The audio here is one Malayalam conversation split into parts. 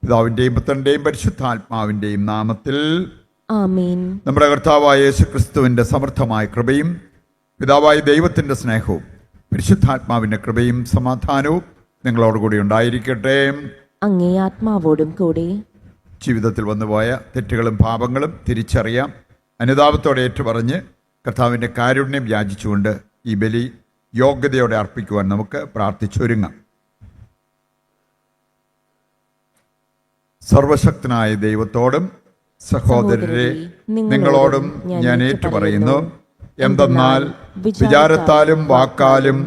പിതാവിൻ്റെയും പുത്രൻ്റെയും പരിശുദ്ധാത്മാവിൻ്റെയും നാമത്തിൽ ആമേൻ. നമ്മുടെ കർത്താവായ യേശുക്രിസ്തുവിൻ്റെ സമർത്ഥമായ കൃപയും പിതാവായ ദൈവത്തിൻ്റെ സ്നേഹവും പരിശുദ്ധാത്മാവിൻ്റെ കൃപയും സമാധാനവും നിങ്ങളോടുകൂടി ഉണ്ടായിരിക്കട്ടെ. അങ്ങേ ആത്മാവോടും കൂടെ. ജീവിതത്തിൽ വന്നുപോയ തെറ്റുകളും പാപങ്ങളും തിരിച്ചറിയാം, അനുതാപത്തോടെ ഏറ്റുപറഞ്ഞ് കർത്താവിൻ്റെ കാരുണ്യം യാചിച്ചുകൊണ്ട് ഈ ബലി യോഗ്യതയോടെ അർപ്പിക്കുവാൻ നമുക്ക് പ്രാർത്ഥിച്ചൊരുങ്ങാം. സർവശക്തനായ ദൈവത്തോടും സഹോദരരെ നിങ്ങളോടും ഞാൻ ഏറ്റുപറയുന്നു, എന്തെന്നാൽ വിചാരത്താലും വാക്കാലും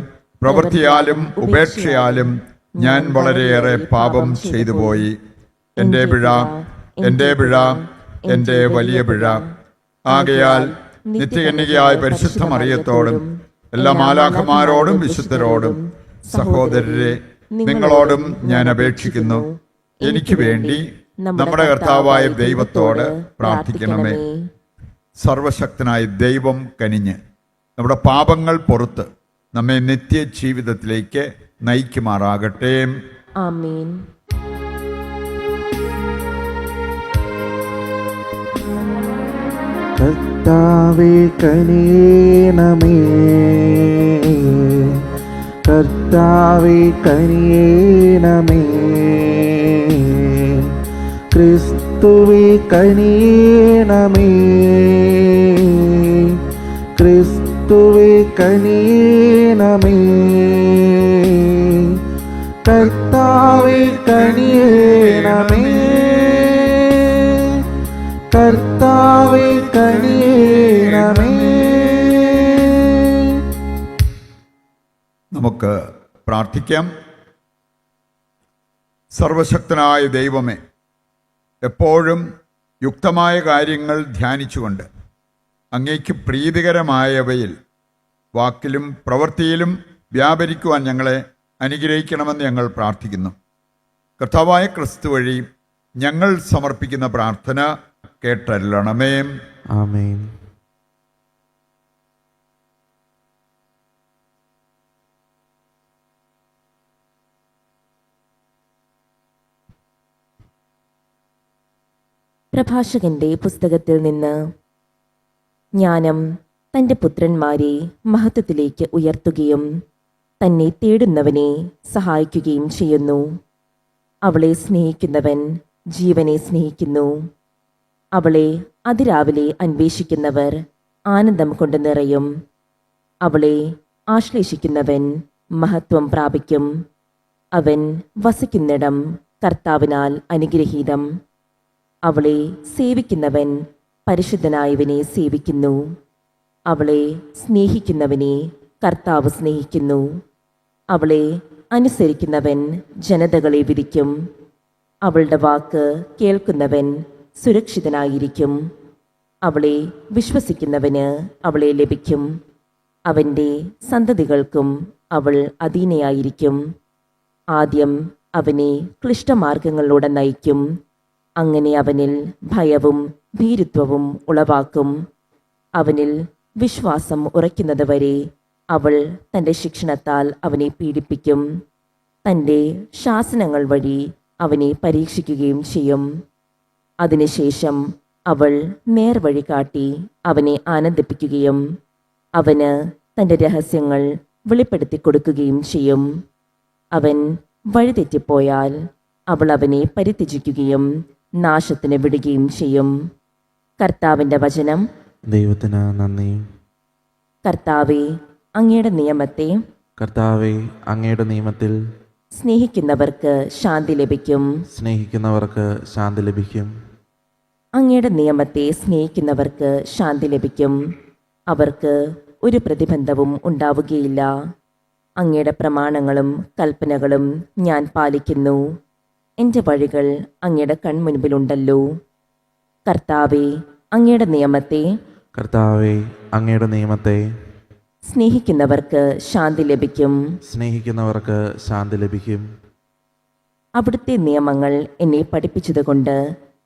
പ്രവൃത്തിയാലും ഉപേക്ഷയാലും ഞാൻ വളരെയേറെ പാപം ചെയ്തു പോയി. എൻ്റെ പിഴ, എൻ്റെ പിഴ, എൻ്റെ വലിയ പിഴ. ആകയാൽ നിത്യകന്യകയായ പരിശുദ്ധ മറിയത്തോടും എല്ലാ മാലാഖമാരോടും വിശുദ്ധരോടും സഹോദരരെ നിങ്ങളോടും ഞാൻ അപേക്ഷിക്കുന്നു, എനിക്ക് വേണ്ടി നമ്മുടെ കർത്താവായ ദൈവത്തോട് പ്രാർത്ഥിക്കണമേ. സർവശക്തനായ ദൈവം കനിഞ്ഞ് നമ്മുടെ പാപങ്ങൾ പൊറുത്ത് നമ്മെ നിത്യ ജീവിതത്തിലേക്ക് നയിക്കുമാറാകട്ടെ. ആമേൻ. കർത്താവേ കനിയേണമേ, കർത്താവേ കനിയേണമേ, ക്രിസ്തുവേ കനിയേണമേ, ക്രിസ്തുവേ കനിയേണമേ, കർത്താവേ കനിയേണമേ, കർത്താവേ കനിയേണമേ. നമുക്ക് പ്രാർത്ഥിക്കാം. സർവശക്തനായ ദൈവമേ, എപ്പോഴും യുക്തമായ കാര്യങ്ങൾ ധ്യാനിച്ചുകൊണ്ട് അങ്ങേക്ക് പ്രീതികരമായവയിൽ വാക്കിലും പ്രവൃത്തിയിലും വ്യാപരിക്കുവാൻ ഞങ്ങളെ അനുഗ്രഹിക്കണമെന്ന് ഞങ്ങൾ പ്രാർത്ഥിക്കുന്നു. കർത്താവായ ക്രിസ്തു വഴി ഞങ്ങൾ സമർപ്പിക്കുന്ന പ്രാർത്ഥന കേട്ടരുളണമേ. ആമേൻ. പ്രഭാഷകന്റെ പുസ്തകത്തിൽ നിന്ന്. ജ്ഞാനം തൻ്റെ പുത്രന്മാരെ മഹത്വത്തിലേക്ക് ഉയർത്തുകയും തന്നെ തേടുന്നവനെ സഹായിക്കുകയും ചെയ്യുന്നു. അവളെ സ്നേഹിക്കുന്നവൻ ജീവനെ സ്നേഹിക്കുന്നു. അവളെ അതിരാവിലെ അന്വേഷിക്കുന്നവർ ആനന്ദം കൊണ്ട് നിറയും. അവളെ ആശ്ലേഷിക്കുന്നവൻ മഹത്വം പ്രാപിക്കും. അവൻ വസിക്കുന്നിടം കർത്താവിനാൽ അനുഗ്രഹീതം. അവളെ സേവിക്കുന്നവൻ പരിശുദ്ധനായവനെ സേവിക്കുന്നു. അവളെ സ്നേഹിക്കുന്നവനെ കർത്താവ് സ്നേഹിക്കുന്നു. അവളെ അനുസരിക്കുന്നവൻ ജനതകളെ വിധിക്കും. അവളുടെ വാക്ക് കേൾക്കുന്നവൻ സുരക്ഷിതനായിരിക്കും. അവളെ വിശ്വസിക്കുന്നവന് അവളെ ലഭിക്കും. അവൻ്റെ സന്തതികൾക്കും അവൾ അധീനയായിരിക്കും. ആദ്യം അവനെ ക്ലിഷ്ടമാർഗങ്ങളിലൂടെ നയിക്കും. അങ്ങനെ അവനിൽ ഭയവും ഭീരുത്വവും ഉളവാക്കും. അവനിൽ വിശ്വാസം ഉറയ്ക്കുന്നതുവരെ അവൾ തൻ്റെ ശിക്ഷണത്താൽ അവനെ പീഡിപ്പിക്കും. തൻ്റെ ശാസനങ്ങൾ വഴി അവനെ പരീക്ഷിക്കുകയും ചെയ്യും. അതിനുശേഷം അവൾ നേർവഴി കാട്ടി അവനെ ആനന്ദിപ്പിക്കുകയും അവന് തൻ്റെ രഹസ്യങ്ങൾ വെളിപ്പെടുത്തി കൊടുക്കുകയും ചെയ്യും. അവൻ വഴിതെറ്റിപ്പോയാൽ അവൾ അവനെ പരിത്യജിക്കുകയും നാശത്തിന് വിടുകയും ചെയ്യും. കർത്താവിൻ്റെ വചനം. ദൈവത്തിന് നന്ദി. കർത്താവേ, അങ്ങയുടെ നിയമത്തെ, കർത്താവേ അങ്ങയുടെ നിയമത്തിൽ സ്നേഹിക്കുന്നവർക്ക് ശാന്തി ലഭിക്കും. സ്നേഹിക്കുന്നവർക്ക് ശാന്തി ലഭിക്കും. അങ്ങയുടെ നിയമത്തെ സ്നേഹിക്കുന്നവർക്ക് ശാന്തി ലഭിക്കും. അവർക്ക് ഒരു പ്രതിബന്ധവും ഉണ്ടാവുകയില്ല. അങ്ങയുടെ പ്രമാണങ്ങളും കൽപ്പനകളും ഞാൻ പാലിക്കുന്നു. എൻ്റെ വഴികൾ അങ്ങയുടെ കൺമുൻപിലുണ്ടല്ലോ. കർത്താവേ, അങ്ങയുടെ നിയമത്തെ, കർത്താവേ അങ്ങയുടെ നിയമത്തെ സ്നേഹിക്കുന്നവർക്ക് ശാന്തി ലഭിക്കും. സ്നേഹിക്കുന്നവർക്ക് ശാന്തി ലഭിക്കും. അവിടുത്തെ നിയമങ്ങൾ എന്നെ പഠിപ്പിച്ചതുകൊണ്ട്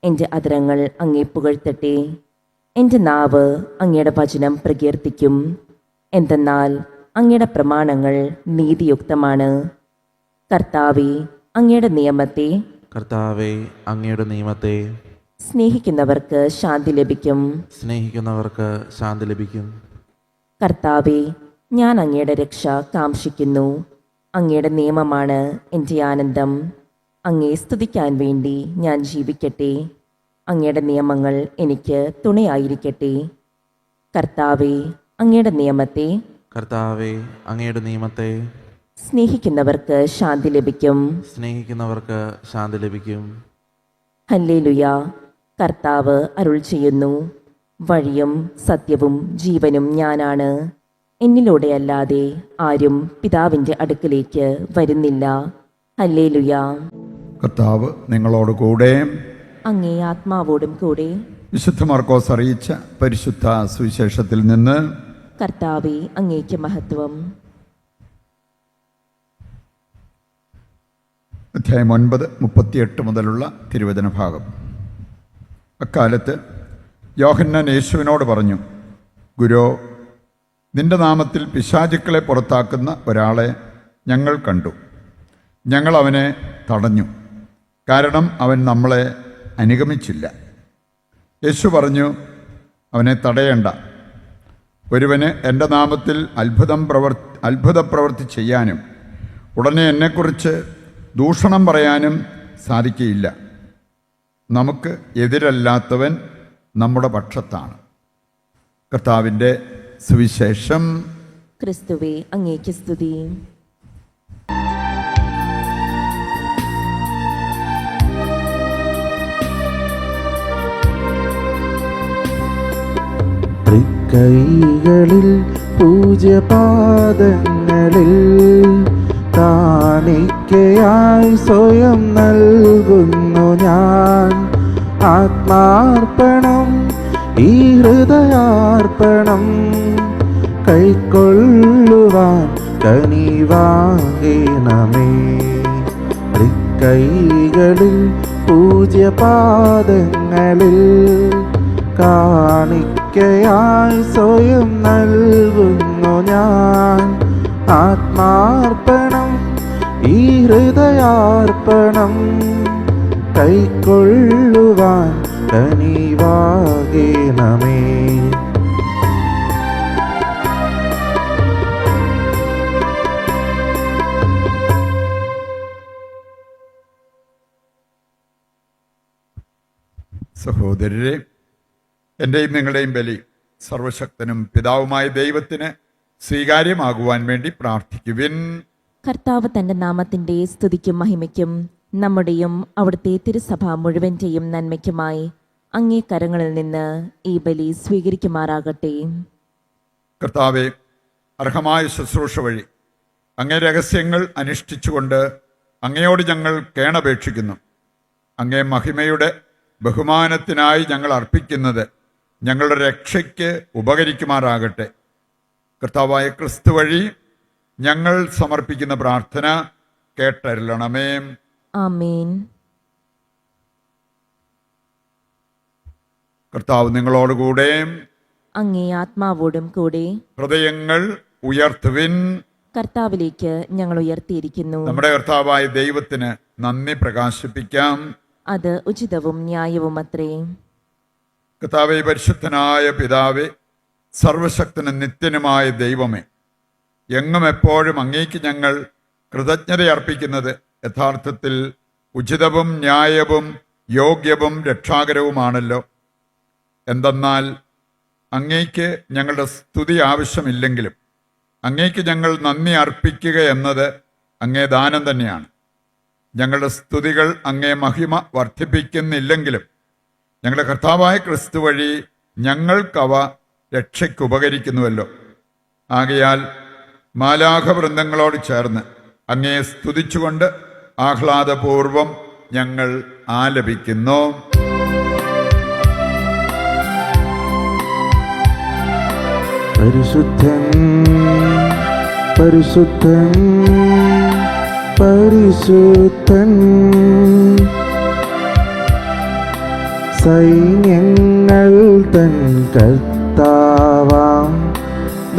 എൻ്റെ അധരങ്ങൾ അങ്ങേ പുകഴ്ത്തട്ടെ. എൻ്റെ നാവ് അങ്ങയുടെ വചനം പ്രകീർത്തിക്കും. എന്തെന്നാൽ അങ്ങയുടെ പ്രമാണങ്ങൾ നീതിയുക്തമാണ്. കർത്താവേ, അങ്ങയുടെ നിയമത്തെ, കർത്താവെ അങ്ങയുടെ നിയമത്തെ സ്നേഹിക്കുന്നവർക്ക് ശാന്തി ലഭിക്കും. സ്നേഹിക്കുന്നവർക്ക് ശാന്തി ലഭിക്കും. കർത്താവെ, ഞാൻ അങ്ങയുടെ രക്ഷ കാംക്ഷിക്കുന്നു. അങ്ങയുടെ നിയമമാണ് എൻ്റെ ആനന്ദം. അങ്ങയെ സ്തുതിക്കാൻ വേണ്ടി ഞാൻ ജീവിക്കട്ടെ. അങ്ങയുടെ നിയമങ്ങൾ എനിക്ക് തുണയായിരിക്കട്ടെ. കർത്താവെ, അങ്ങയുടെ നിയമത്തെ കർത്താവെ അങ്ങയുടെ നിയമത്തെ സ്നേഹിക്കുന്നവർക്ക് ശാന്തി ലഭിക്കും. സ്നേഹിക്കുന്നവർക്ക് ശാന്തി ലഭിക്കും. ഹല്ലേലൂയ. കർത്താവ് അരുൾ ചെയ്യുന്നു, വഴിയും സത്യവും ജീവനും ഞാനാണ്. എന്നിലൂടെയല്ലാതെ ആരും പിതാവിൻ്റെ അടുക്കലേക്ക് വരുന്നില്ല. ഹല്ലേലൂയ. കർത്താവ് നിങ്ങളോട് കൂടെ. അങ്ങേ ആത്മാവോടും കൂടെ. വിശുദ്ധ മാർക്കോസ് അറിയിച്ച പരിശുദ്ധ സുവിശേഷത്തിൽ നിന്ന്. കർത്താവെ, അങ്ങേക്ക് മഹത്വം. അധ്യായം 9:38 മുതലുള്ള തിരുവചന ഭാഗം. അക്കാലത്ത് യോഹന്നാൻ യേശുവിനോട് പറഞ്ഞു, ഗുരോ, നിന്റെ നാമത്തിൽ പിശാചുക്കളെ പുറത്താക്കുന്ന ഒരാളെ ഞങ്ങൾ കണ്ടു. ഞങ്ങൾ അവനെ തടഞ്ഞു, കാരണം അവൻ നമ്മളെ അനുഗമിച്ചില്ല. യേശു പറഞ്ഞു, അവനെ തടയേണ്ട. ഒരുവന് എൻ്റെ നാമത്തിൽ അത്ഭുത പ്രവൃത്തി ചെയ്യാനും ഉടനെ എന്നെക്കുറിച്ച് ദൂഷണം പറയാനും സാധിക്കുകയില്ല. നമുക്ക് എതിരല്ലാത്തവൻ നമ്മുടെ പക്ഷത്താണ്. കർത്താവിൻ്റെ സുവിശേഷം. ക്രിസ്തുവേ, അങ്ങേക്ക് സ്തുതി. തൃക്കൈകളിൽ പൂജ്യപാദങ്ങളിൽ കാണിക്കയായി സ്വയം നൽകുന്നു ഞാൻ. ആത്മാർപ്പണം, ഈ ഹൃദയാർപ്പണം കൈക്കൊള്ളുവാൻ കനിവാകണമേ. തൃക്കൈകളിൽ പൂജ്യപാദങ്ങളിൽ കാണിക്കയായി സ്വയം നൽകുന്നു ഞാൻ. ആത്മാർപ്പണം, ഈ ഹൃദയാർപ്പണം കൈക്കൊള്ളുവാൻ കനിവാകണമേ. സഹോദരരെ, എൻ്റെയും നിങ്ങളുടെയും ബലി സർവശക്തനും പിതാവുമായ ദൈവത്തിന് സ്വീകാര്യമാകുവാൻ വേണ്ടി പ്രാർത്ഥിക്കുവിൻ. കർത്താവ് തൻ്റെ നാമത്തിൻ്റെ സ്തുതിക്കും മഹിമയ്ക്കും നമ്മുടെയും അവിടുത്തെ തിരുസഭ മുഴുവൻ്റെയും നന്മയ്ക്കുമായി അങ്ങേ കരങ്ങളിൽ നിന്ന് ഈ ബലി സ്വീകരിക്കുമാറാകട്ടെ. കർത്താവെ, അർഹമായ ശുശ്രൂഷ വഴി അങ്ങേ രഹസ്യങ്ങൾ അനുഷ്ഠിച്ചുകൊണ്ട് അങ്ങയോട് ഞങ്ങൾ കേണപേക്ഷിക്കുന്നു. അങ്ങേ മഹിമയുടെ ബഹുമാനത്തിനായി ഞങ്ങൾ അർപ്പിക്കുന്നത് ഞങ്ങളുടെ രക്ഷയ്ക്ക് ഉപകരിക്കുമാറാകട്ടെ. കർത്താവായ ക്രിസ്തു വഴി ഞങ്ങൾ സമർപ്പിക്കുന്ന പ്രാർത്ഥന കേട്ടരുളണമേ. ആമേൻ. കർത്താവ് നിങ്ങളോടുകൂടെ. അങ്ങേ ആത്മാവോടും കൂടെ. ഹൃദയങ്ങൾ ഉയർത്തുവിൻ. കർത്താവിലേക്ക് ഞങ്ങൾ ഉയർത്തിയിരിക്കുന്നു. നമ്മുടെ കർത്താവായ ദൈവത്തിന് നന്ദി പ്രകാശിപ്പിക്കാം. അത് ഉചിതവും ന്യായവും അത്രേ. കർത്താവേ, പരിശുദ്ധനായ പിതാവേ, സർവശക്തനും നിത്യനുമായ ദൈവമേ, എങ്ങും എപ്പോഴും അങ്ങേക്ക് ഞങ്ങൾ കൃതജ്ഞതയർപ്പിക്കുന്നത് യഥാർത്ഥത്തിൽ ഉചിതവും ന്യായവും യോഗ്യവും രക്ഷാകരവുമാണല്ലോ. എന്തെന്നാൽ അങ്ങേക്ക് ഞങ്ങളുടെ സ്തുതി ആവശ്യമില്ലെങ്കിലും അങ്ങേക്ക് ഞങ്ങൾ നന്ദി അർപ്പിക്കുക എന്നത് അങ്ങേ ദാനം തന്നെയാണ്. ഞങ്ങളുടെ സ്തുതികൾ അങ്ങേ മഹിമ വർദ്ധിപ്പിക്കുന്നില്ലെങ്കിലും ഞങ്ങളുടെ കർത്താവായ ക്രിസ്തു വഴി ഞങ്ങൾക്കവ രക്ഷയ്ക്ക് ഉപകരിക്കുന്നുവല്ലോ. ആകയാൽ മാലാഖവൃന്ദങ്ങളോട് ചേർന്ന് അങ്ങയെ സ്തുതിച്ചുകൊണ്ട് ആഹ്ലാദപൂർവം ഞങ്ങൾ ആലപിക്കുന്നു. പരിശുദ്ധൻ പരിശുദ്ധൻ പരിശുദ്ധൻ, സൈന്യങ്ങൾ തൻ കർത്താവാം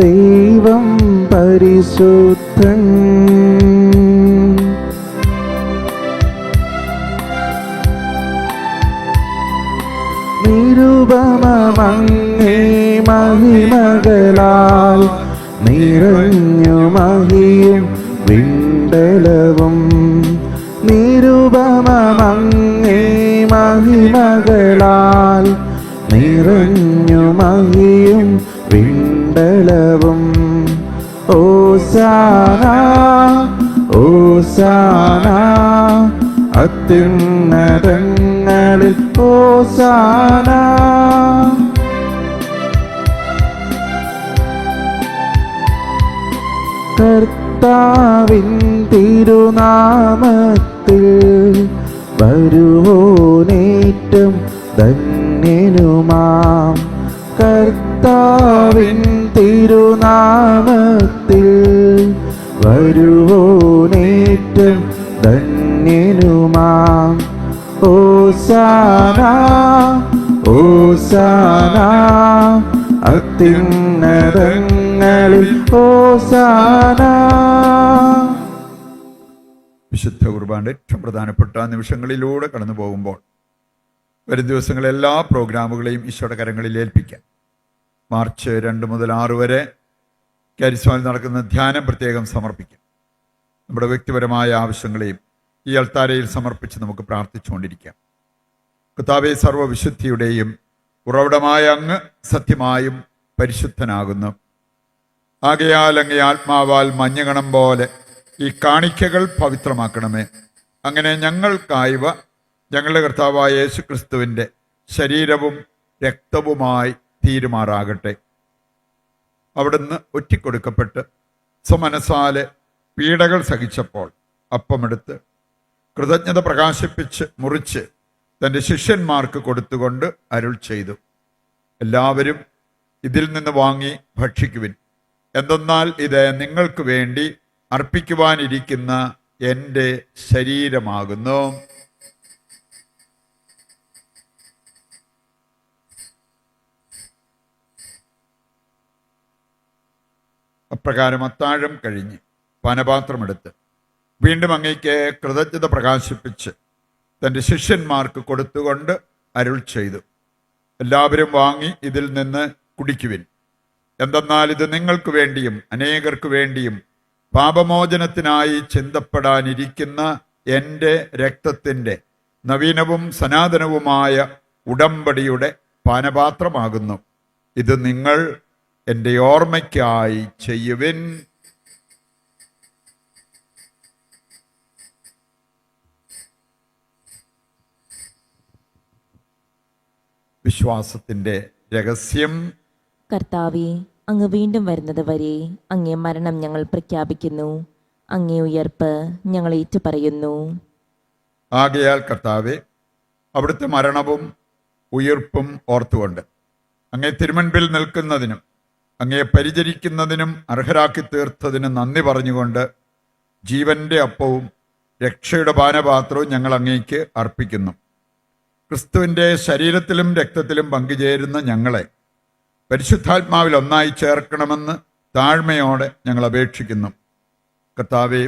ദൈവം പരിശുദ്ധൻ. നിരുപമമങ്ങേ മഹിമകളാൽ നിറഞ്ഞു മഹിയും വിണ്ടലവും. നിരുപമമങ്ങേ മഹിമകളാൽ നിറഞ്ഞു മഹിയും വിണ്ടലവും. ഓസാന ഓസാന അത്യുന്നതങ്ങളിൽ ഓസാന. കർത്താവിൻ തിരുനാമത്തിൽ വരുവോനേറ്റം ധന്യനുമാം. കർത്താവിൻ തിരുനാമത്തിൽ വരുവോനേറ്റം ധന്യനുമാം. ഓസാന ഓസാന അത്യുന്നതങ്ങളിൽ ഓസാന. വിശുദ്ധ കുർബാൻ്റെ ഏറ്റവും പ്രധാനപ്പെട്ട നിമിഷങ്ങളിലൂടെ കടന്നു പോകുമ്പോൾ വരും ദിവസങ്ങളിൽ എല്ലാ പ്രോഗ്രാമുകളെയും ഈശോയുടെ കരങ്ങളിൽ ഏൽപ്പിക്കാം. മാർച്ച് 2 മുതൽ 6 വരെ കാരിസ്മായിൽ നടക്കുന്ന ധ്യാനം പ്രത്യേകം സമർപ്പിക്കാം. നമ്മുടെ വ്യക്തിപരമായ ആവശ്യങ്ങളെയും ഈ അൾത്താരയിൽ സമർപ്പിച്ച് നമുക്ക് പ്രാർത്ഥിച്ചുകൊണ്ടിരിക്കാം. കർത്താവേ, സർവ്വവിശുദ്ധിയുടെയും ഉറവിടമായ അങ്ങ് സത്യമായും പരിശുദ്ധനാകുന്നു. ആകയാൽ അങ്ങേ ആത്മാവാൽ മഞ്ഞകണം പോലെ ഈ കാണിക്കകൾ പവിത്രമാക്കണമേ. അങ്ങനെ ഞങ്ങൾക്കായവ ഞങ്ങളുടെ കർത്താവായ യേശു ക്രിസ്തുവിൻ്റെ ശരീരവും രക്തവുമായി തീരുമാറാകട്ടെ. അവിടുന്ന് ഒറ്റിക്കൊടുക്കപ്പെട്ട് സ്വമനസാലെ പീഡകൾ സഹിച്ചപ്പോൾ അപ്പമെടുത്ത് കൃതജ്ഞത പ്രകാശിപ്പിച്ച് മുറിച്ച് തൻ്റെ ശിഷ്യന്മാർക്ക് കൊടുത്തുകൊണ്ട് അരുൾ ചെയ്തു, എല്ലാവരും ഇതിൽ നിന്ന് വാങ്ങി ഭക്ഷിക്കുവിൻ. എന്തെന്നാൽ ഇത് നിങ്ങൾക്ക് വേണ്ടി അർപ്പിക്കുവാനിരിക്കുന്ന എൻ്റെ ശരീരമാകുന്നു. അപ്രകാരം അത്താഴം കഴിഞ്ഞ് പാനപാത്രമെടുത്ത് വീണ്ടും അങ്ങേക്ക് കൃതജ്ഞത പ്രകാശിപ്പിച്ച് തൻ്റെ ശിഷ്യന്മാർക്ക് കൊടുത്തുകൊണ്ട് അരുൾ ചെയ്തു, എല്ലാവരും വാങ്ങി ഇതിൽ നിന്ന് കുടിക്കുവിൻ. എന്തെന്നാൽ ഇത് നിങ്ങൾക്ക് വേണ്ടിയും അനേകർക്ക് വേണ്ടിയും പാപമോചനത്തിനായി ചിന്തപ്പെടാനിരിക്കുന്ന എൻ്റെ രക്തത്തിൻ്റെ നവീനവും സനാതനവുമായ ഉടമ്പടിയുടെ പാനപാത്രമാകുന്നു. ഇത് നിങ്ങൾ എൻ്റെ ഓർമ്മയ്ക്കായി ചെയ്യുവിൻ. വിശ്വാസത്തിൻ്റെ രഹസ്യം. കർത്താവേ, അങ്ങ് വീണ്ടും വരുന്നത് വരെ അങ്ങേ മരണം ഞങ്ങൾ പ്രഖ്യാപിക്കുന്നു, അങ്ങേ ഉയർപ്പ് ഞങ്ങൾ ഏറ്റുപറയുന്നു. ആകയാൽ കർത്താവെ, അവിടുത്തെ മരണവും ഉയിർപ്പും ഓർത്തുകൊണ്ട് അങ്ങേ തിരുമുൻപിൽ നിൽക്കുന്നതിനും അങ്ങയെ പരിചരിക്കുന്നതിനും അർഹരാക്കി തീർത്തതിന് നന്ദി പറഞ്ഞുകൊണ്ട് ജീവന്റെ അപ്പവും രക്ഷയുടെ പാനപാത്രവും ഞങ്ങൾ അങ്ങേക്ക് അർപ്പിക്കുന്നു. ക്രിസ്തുവിൻ്റെ ശരീരത്തിലും രക്തത്തിലും പങ്കുചേരുന്ന ഞങ്ങളെ പരിശുദ്ധാത്മാവിൽ ഒന്നായി ചേർക്കണമെന്ന് താഴ്മയോടെ ഞങ്ങൾ അപേക്ഷിക്കുന്നു. കർത്താവേ,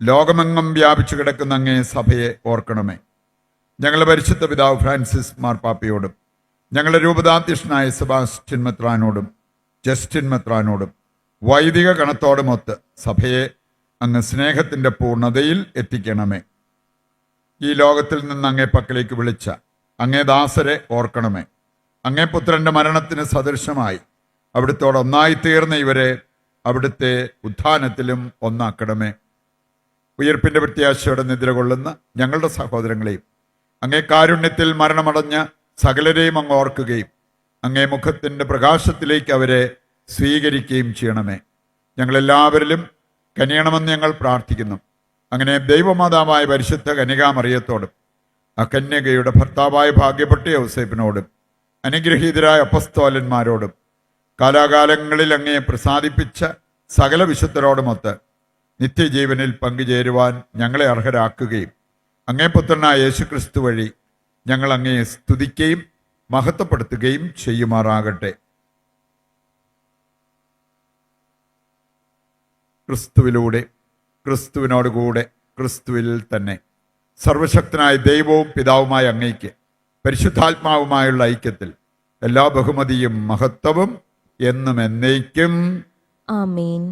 ലോകമെങ്ങും വ്യാപിച്ചു കിടക്കുന്ന അങ്ങേ സഭയെ ഓർക്കണമേ. ഞങ്ങളുടെ പരിശുദ്ധ പിതാവ് ഫ്രാൻസിസ് മാർപ്പാപ്പയോടും ഞങ്ങളുടെ രൂപതാധ്യക്ഷനായ സെബാസ്റ്റ്യൻ മെത്രാനോടും ജസ്റ്റിൻ മെത്രാനോടും വൈദിക ഗണത്തോടുമൊത്ത് സഭയെ അങ്ങ് സ്നേഹത്തിൻ്റെ പൂർണ്ണതയിൽ എത്തിക്കണമേ. ഈ ലോകത്തിൽ നിന്ന് അങ്ങേ പക്കലേക്ക് വിളിച്ച അങ്ങേ ദാസരെ ഓർക്കണമേ. അങ്ങേ പുത്രൻ്റെ മരണത്തിന് സദൃശമായി അവിടുത്തോട് ഒന്നായിത്തീർന്ന ഇവരെ അവിടുത്തെ ഉത്ഥാനത്തിലും ഒന്നാക്കണമേ. ഉയർപ്പിൻ്റെ പ്രത്യാശയോടെ നിദ്ര കൊള്ളുന്ന ഞങ്ങളുടെ സഹോദരങ്ങളെയും അങ്ങേ കാരുണ്യത്തിൽ മരണമടഞ്ഞ സകലരെയും അങ്ങ് ഓർക്കുകയും അങ്ങേ മുഖത്തിൻ്റെ പ്രകാശത്തിലേക്ക് അവരെ സ്വീകരിക്കുകയും ചെയ്യണമേ. ഞങ്ങളെല്ലാവരിലും കനിയണമെന്ന് ഞങ്ങൾ പ്രാർത്ഥിക്കുന്നു. അങ്ങനെ ദൈവമാതാവായ പരിശുദ്ധ കന്യകാമറിയത്തോടും ആ കന്യകയുടെ ഭർത്താവായ ഭാഗ്യപ്പെട്ട യൗസേപ്പിനോടും അനുഗ്രഹീതരായ അപ്പസ്തോലന്മാരോടും കാലാകാലങ്ങളിൽ അങ്ങയെ പ്രസാദിപ്പിച്ച സകല വിശുദ്ധരോടുമൊത്ത് നിത്യജീവനിൽ പങ്കുചേരുവാൻ ഞങ്ങളെ അർഹരാക്കുകയും അങ്ങേ പുത്രനായ യേശുക്രിസ്തു വഴി ഞങ്ങൾ അങ്ങയെ സ്തുതിക്കുകയും മഹത്വപ്പെടുത്തുകയും ചെയ്യുമാറാകട്ടെ. ക്രിസ്തുവിലൂടെ, ക്രിസ്തുവിനോടുകൂടെ, ക്രിസ്തുവിൽ തന്നെ സർവശക്തനായ ദൈവവും പിതാവുമായ അങ്ങയ്ക്ക് പരിശുദ്ധാത്മാവുമായുള്ള ഐക്യത്തിൽ എല്ലാ ബഹുമതിയും മഹത്വവും എന്നും എന്നേക്കും. ആമേൻ.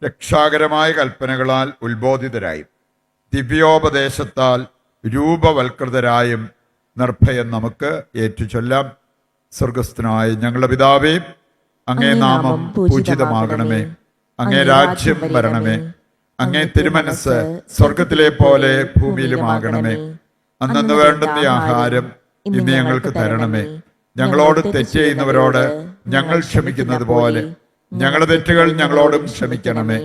രക്ഷാകരമായ കൽപ്പനകളാൽ ഉത്ബോധിതരായും ദിവ്യോപദേശത്താൽ രൂപവൽകൃതരായും നിർഭയം നമുക്ക് ഏറ്റുചൊല്ലാം. സ്വർഗസ്ഥനായ ഞങ്ങളുടെ പിതാവേ, അങ്ങേ നാമം പൂജിതമാകണമേ. അങ്ങേ രാജ്യം വരണമേ. അങ്ങേ തിരുമനസ് സ്വർഗത്തിലെ പോലെ ഭൂമിയിലുമാകണമേ. അന്നന്ന് വേണ്ടുന്ന ആഹാരം ഇന്ന് ഞങ്ങൾക്ക് തരണമേ. ഞങ്ങളോട് തെറ്റ് ചെയ്യുന്നവരോട് ഞങ്ങൾ ക്ഷമിക്കുന്നത് പോലെ ഞങ്ങളുടെ തെറ്റുകൾ ഞങ്ങളോടും ക്ഷമിക്കണമേ.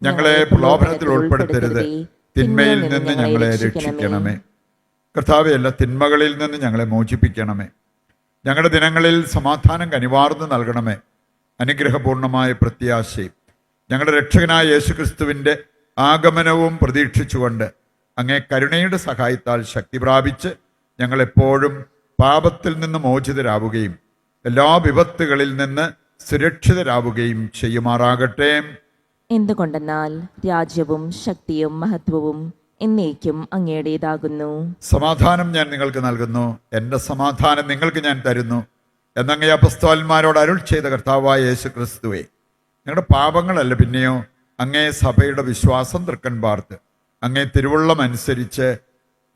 ഞങ്ങളെ പ്രലോഭനത്തിൽ ഉൾപ്പെടുത്തരുത്, തിന്മയിൽ നിന്ന് ഞങ്ങളെ രക്ഷിക്കണമേ. കർത്താവേ, എല്ലാ തിന്മകളിൽ നിന്ന് ഞങ്ങളെ മോചിപ്പിക്കണമേ. ഞങ്ങളുടെ ദിനങ്ങളിൽ സമാധാനം കനിവാർന്ന് നൽകണമേ. അനുഗ്രഹപൂർണമായ പ്രത്യാശയും ഞങ്ങളുടെ രക്ഷകനായ യേശുക്രിസ്തുവിൻ്റെ ആഗമനവും പ്രതീക്ഷിച്ചുകൊണ്ട് അങ്ങേ കരുണയുടെ സഹായത്താൽ ശക്തി പ്രാപിച്ച് ഞങ്ങളെപ്പോഴും പാപത്തിൽ നിന്ന് മോചിതരാവുകയും എല്ലാ വിപത്തുകളിൽ നിന്ന് സുരക്ഷിതരാവുകയും ചെയ്യുമാറാകട്ടെ. എന്തുകൊണ്ടെന്നാൽ രാജ്യവും ശക്തിയും മഹത്വവും എന്നേക്കും അങ്ങയുടേതാകുന്നു. സമാധാനം ഞാൻ നിങ്ങൾക്ക് നൽകുന്നു, എൻ്റെ സമാധാനം നിങ്ങൾക്ക് ഞാൻ തരുന്നു എന്നങ്ങേ അപ്പസ്തോലന്മാരോട് അരുൾ ചെയ്ത കർത്താവായ യേശു ക്രിസ്തുവേ, നിങ്ങളുടെ പാപങ്ങളല്ല പിന്നെയോ അങ്ങേ സഭയുടെ വിശ്വാസം തൃക്കൺ പാർത്ത് അങ്ങേ തിരുവുള്ളം അനുസരിച്ച്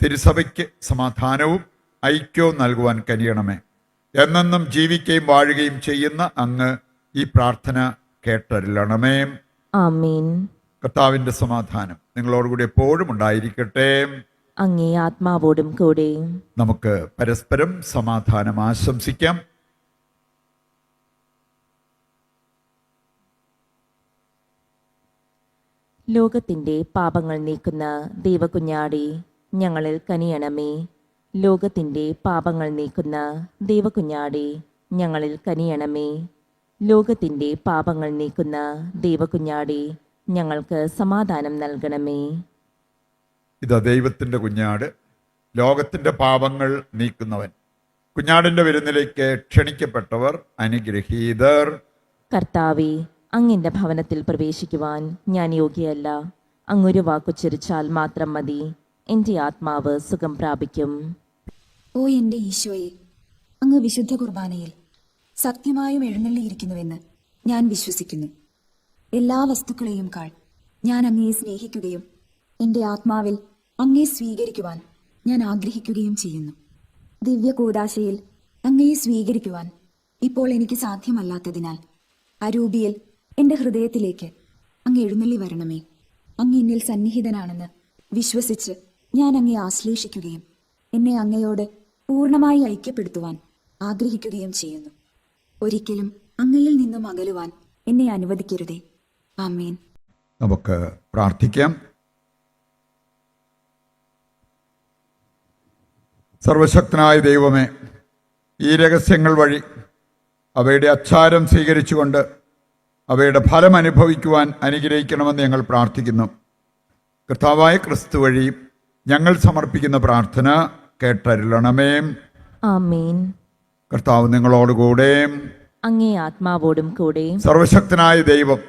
തിരുസഭയ്ക്ക് സമാധാനവും ഐക്യവും നൽകുവാൻ കനിയണമേ. എന്നെന്നും ജീവിക്കുകയും വാഴുകയും ചെയ്യുന്ന അങ്ങ് ഈ പ്രാർത്ഥന കേട്ടരുളണമേ. ആമേൻ. കർത്താവിൻ്റെ സമാധാനം നിങ്ങളോടുകൂടി എപ്പോഴും ഉണ്ടായിരിക്കട്ടെ. അങ്ങേ ആത്മാവോടും കൂടെ. നമുക്ക് പരസ്പരം സമാധാനം ആശംസിക്കാം. ലോകത്തിന്റെ പാപങ്ങൾ നീക്കുന്ന ദൈവകുഞ്ഞാടി ഞങ്ങളിൽ കനിയണമേ. ലോകത്തിന്റെ പാപങ്ങൾ നീക്കുന്ന ദൈവകുഞ്ഞാടി ഞങ്ങളിൽ കനിയണമേ. ലോകത്തിന്റെ പാപങ്ങൾ നീക്കുന്ന ദൈവകുഞ്ഞാടി ഞങ്ങൾക്ക് സമാധാനം നൽകണമേ. ഇതാ ദൈവത്തിൻ്റെ കുഞ്ഞാട്, ലോകത്തിൻ്റെ പാപങ്ങൾ നീക്കുന്നവൻ. കുഞ്ഞാടിൻ്റെ വിരുന്നിലേക്ക് ക്ഷണിക്കപ്പെട്ടവർ അനുഗ്രഹീതർ. കർത്താവേ, അങ്ങിൻ്റെ ഭവനത്തിൽ പ്രവേശിക്കുവാൻ ഞാൻ യോഗ്യയല്ല. അങ്ങൊരു വാക്കുച്ചരിച്ചാൽ മാത്രം മതി, എൻ്റെ ആത്മാവ് സുഖം പ്രാപിക്കും. ഓ എൻ്റെ ഈശോയെ, അങ്ങ് വിശുദ്ധ കുർബാനയിൽ സത്യമായും എഴുന്നള്ളിയിരിക്കുന്നുവെന്ന് ഞാൻ വിശ്വസിക്കുന്നു. എല്ലാ വസ്തുക്കളെയും കാൾ ഞാൻ അങ്ങയെ സ്നേഹിക്കുകയും എൻ്റെ ആത്മാവിൽ അങ്ങയെ സ്വീകരിക്കുവാൻ ഞാൻ ആഗ്രഹിക്കുകയും ചെയ്യുന്നു. ദിവ്യ കൂദാശയിൽ അങ്ങയെ സ്വീകരിക്കുവാൻ ഇപ്പോൾ എനിക്ക് സാധ്യമല്ലാത്തതിനാൽ അരൂപിയിൽ എൻ്റെ ഹൃദയത്തിലേക്ക് അങ്ങ് എഴുന്നള്ളി വരണമേ. അങ്ങ് എന്നിൽ സന്നിഹിതനാണെന്ന് വിശ്വസിച്ച് ഞാൻ അങ്ങയെ ആശ്ലേഷിക്കുകയും എന്നെ അങ്ങയോട് പൂർണ്ണമായി ഐക്യപ്പെടുത്തുവാൻ ആഗ്രഹിക്കുകയും ചെയ്യുന്നു. ഒരിക്കലും അങ്ങയിൽ നിന്നും അകലുവാൻ എന്നെ അനുവദിക്കരുതേ. ആമേൻ. നമുക്ക് പ്രാർത്ഥിക്കാം. സർവശക്തനായ ദൈവമേ, ഈ രഹസ്യങ്ങൾ വഴി അവയുടെ അച്ചാരം സ്വീകരിച്ചുകൊണ്ട് അവയുടെ ഫലം അനുഭവിക്കുവാൻ അനുഗ്രഹിക്കണമെന്ന് ഞങ്ങൾ പ്രാർത്ഥിക്കുന്നു. കർത്താവായ ക്രിസ്തു വഴി ഞങ്ങൾ സമർപ്പിക്കുന്ന പ്രാർത്ഥന കേട്ടരുളണമേ. ആമേൻ. കർത്താവ് നിങ്ങളോടുകൂടെ. അങ്ങേ ആത്മാവോടും കൂടെ. സർവശക്തനായ ദൈവം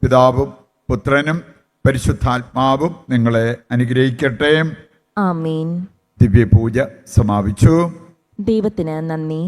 പിതാവും പുത്രനും പരിശുദ്ധാത്മാവും നിങ്ങളെ അനുഗ്രഹിക്കട്ടെ. ആമേൻ. ദിവ്യപൂജ സമാപിച്ചു. ദൈവത്തിന് നന്ദി.